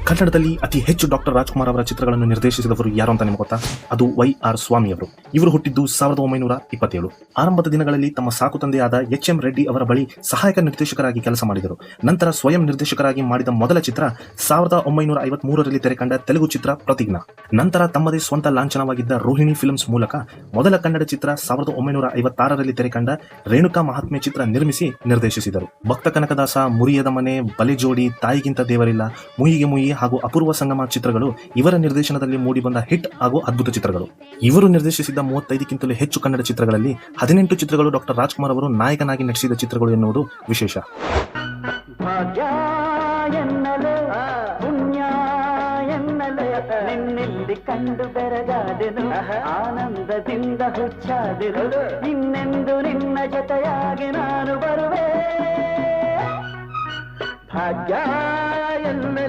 ಕನ್ನಡದಲ್ಲಿ ಅತಿ ಹೆಚ್ಚು ಡಾಕ್ಟರ್ ರಾಜ್ಕುಮಾರ್ ಅವರ ಚಿತ್ರಗಳನ್ನು ನಿರ್ದೇಶಿಸಿದವರು ಯಾರು ಅಂತ ನಿಮಗೆ ಗೊತ್ತಾ? ಅದು ವೈ.ಆರ್. ಸ್ವಾಮಿ ಅವರು. ಇವರು ಹುಟ್ಟಿದ್ದು 1927. ಆರಂಭದ ದಿನಗಳಲ್ಲಿ ತಮ್ಮ ಸಾಕು ತಂದೆಯಾದ ಎಚ್.ಎಂ. ರೆಡ್ಡಿ ಅವರ ಬಳಿ ಸಹಾಯಕ ನಿರ್ದೇಶಕರಾಗಿ ಕೆಲಸ ಮಾಡಿದರು. ನಂತರ ಸ್ವಯಂ ನಿರ್ದೇಶಕರಾಗಿ ಮಾಡಿದ ಮೊದಲ ಚಿತ್ರ 1953ರಲ್ಲಿ ತೆರೆಕಂಡ ತೆಲುಗು ಚಿತ್ರ ಪ್ರತಿಜ್ಞಾ. ನಂತರ ತಮ್ಮದೇ ಸ್ವಂತ ಲಾಂಛನವಾಗಿದ್ದ ರೋಹಿಣಿ ಫಿಲ್ಮ್ಸ್ ಮೂಲಕ ಮೊದಲ ಕನ್ನಡ ಚಿತ್ರ 1956ರಲ್ಲಿ ತೆರೆಕಂಡ ರೇಣುಕಾ ಮಹಾತ್ಮೆ ಚಿತ್ರ ನಿರ್ಮಿಸಿ ನಿರ್ದೇಶಿಸಿದರು. ಭಕ್ತ ಕನಕದಾಸ, ಮುರಿಯದ ಮನೆ, ಬಲೆ ಜೋಡಿ, ತಾಯಿಗಿಂತ ದೇವರಿಲ್ಲ, ಮುಯಿಗೆ ಮುಯಿ ಹಾಗೂ ಅಪೂರ್ವ ಸಂಗಮ ಚಿತ್ರಗಳು ಇವರ ನಿರ್ದೇಶನದಲ್ಲಿ ಮೂಡಿಬಂದ ಹಿಟ್ ಹಾಗೂ ಅದ್ಭುತ ಚಿತ್ರಗಳು. ಇವರು ನಿರ್ದೇಶಿಸಿದ 35ಕ್ಕಿಂತಲೂ ಹೆಚ್ಚು ಕನ್ನಡ ಚಿತ್ರಗಳಲ್ಲಿ 18 ಚಿತ್ರಗಳು ಡಾಕ್ಟರ್ ರಾಜ್ಕುಮಾರ್ ಅವರು ನಾಯಕನಾಗಿ ನಟಿಸಿದ ಚಿತ್ರಗಳು ಎನ್ನುವುದು ವಿಶೇಷ. ಕಂಡು ಬೆರಗಾದೆನು ಆನಂದದಿಂದ ಹುಚ್ಚಾದೆನು ಇನ್ನೆಂದು ನಿನ್ನ ಜೊತೆಯಾಗಿ ನಾನು ಬರುವೆ ಭಾಗ್ಯ ಎನ್ನಲೆ